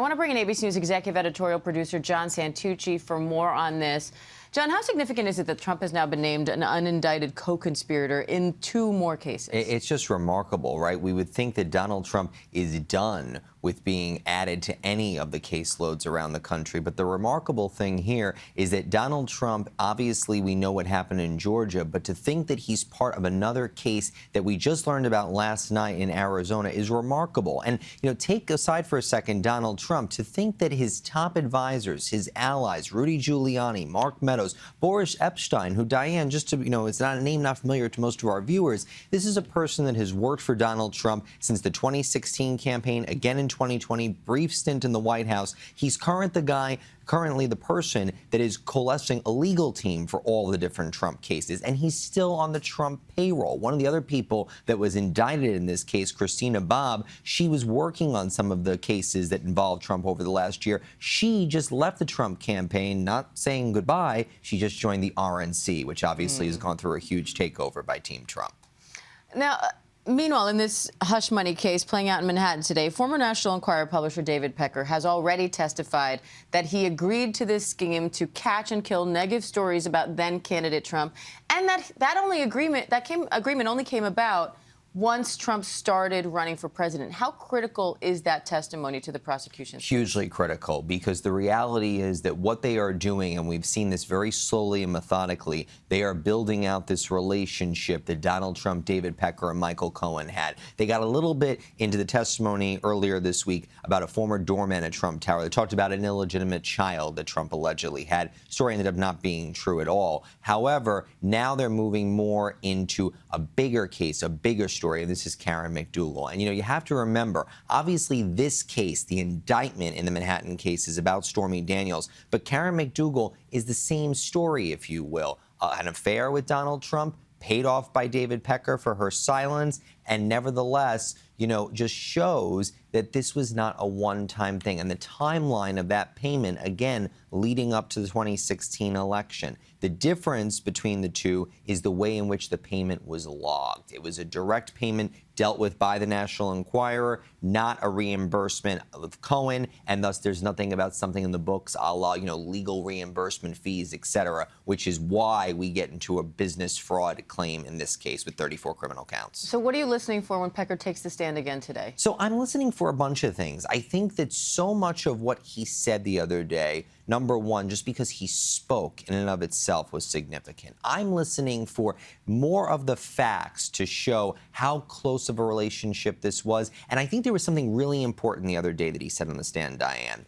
I want to bring in ABC News executive editorial producer John Santucci for more on this. John, how significant is it that Trump has now been named an unindicted co-conspirator in 2 more cases? It's just remarkable, right? We would think that Donald Trump is done with being added to any of the caseloads around the country. But the remarkable thing here is that Donald Trump, obviously we know what happened in Georgia, but to think that he's part of another case that we just learned about last night in Arizona is remarkable. And, take aside for a second Donald Trump, to think that his top advisors, his allies, Rudy Giuliani, Mark Meadows, Boris Epshteyn, who, Diane, just to, it's not a name not familiar to most of our viewers, this is a person that has worked for Donald Trump since the 2016 campaign, again in 2020, brief stint in the White House. He's currently the person that is coalescing a legal team for all the different Trump cases, and he's still on the Trump payroll. One of the other people that was indicted in this case, Christina Bobb, she was working on some of the cases that involved Trump over the last year. She just left the Trump campaign, not saying goodbye. She just joined the RNC, which obviously has gone through a huge takeover by Team Trump. Now, meanwhile, in this hush money case playing out in Manhattan today, former National Enquirer publisher David Pecker has already testified that he agreed to this scheme to catch and kill negative stories about then-candidate Trump, and that agreement only came about once Trump started running for president. How critical is that testimony to the prosecution? Hugely critical, because the reality is that what they are doing, and we've seen this very slowly and methodically, they are building out this relationship that Donald Trump, David Pecker, and Michael Cohen had. They got a little bit into the testimony earlier this week about a former doorman at Trump Tower. They talked about an illegitimate child that Trump allegedly had. Story ended up not being true at all. However, now they're moving more into a bigger case, a bigger story, and this is Karen McDougal. And, you have to remember, obviously this case, the indictment in the Manhattan case, is about Stormy Daniels, but Karen McDougal is the same story, if you will. An affair with Donald Trump, paid off by David Pecker for her silence, and nevertheless, just shows that this was not a one-time thing. And the timeline of that payment, again, leading up to the 2016 election. The difference between the two is the way in which the payment was logged. It was a direct payment dealt with by the National Enquirer, not a reimbursement of Cohen, and thus there's nothing about something in the books a la, legal reimbursement fees, et cetera, which is why we get into a business fraud claim in this case with 34 criminal counts. So what are you listening for when Pecker takes the stand again today? So I'm listening for a bunch of things. I think that so much of what he said the other day, number one, just because he spoke in and of itself was significant. I'm listening for more of the facts to show how close of a relationship this was. And I think there was something really important the other day that he said on the stand, Diane.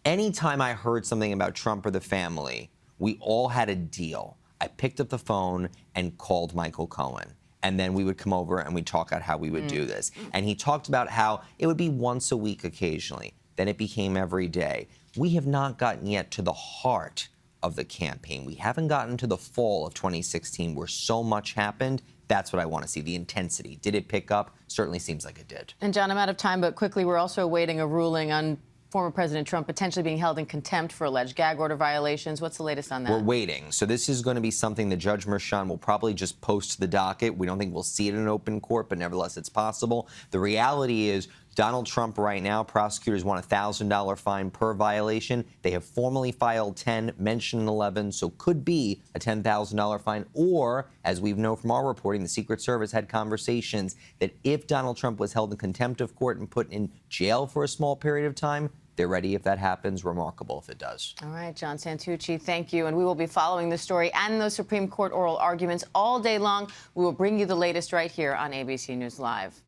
Anytime I heard something about Trump or the family, we all had a deal. I picked up the phone and called Michael Cohen. And then we would come over and we'd talk about how we would do this. And he talked about how it would be once a week occasionally. Then it became every day. We have not gotten yet to the heart of the campaign. We haven't gotten to the fall of 2016 where so much happened. That's what I want to see, the intensity. Did it pick up? Certainly seems like it did. And, John, I'm out of time, but quickly, we're also awaiting a ruling on former President Trump potentially being held in contempt for alleged gag order violations. What's the latest on that? We're waiting. So this is going to be something that Judge Merchan will probably just post to the docket. We don't think we'll see it in open court, but nevertheless, it's possible. The reality is Donald Trump right now, prosecutors want a $1,000 fine per violation. They have formally filed 10, mentioned 11, so could be a $10,000 fine. Or, as we know from our reporting, the Secret Service had conversations that if Donald Trump was held in contempt of court and put in jail for a small period of time, they're ready if that happens. Remarkable if it does. All right, John Santucci, thank you. And we will be following the story and those Supreme Court oral arguments all day long. We will bring you the latest right here on ABC News Live.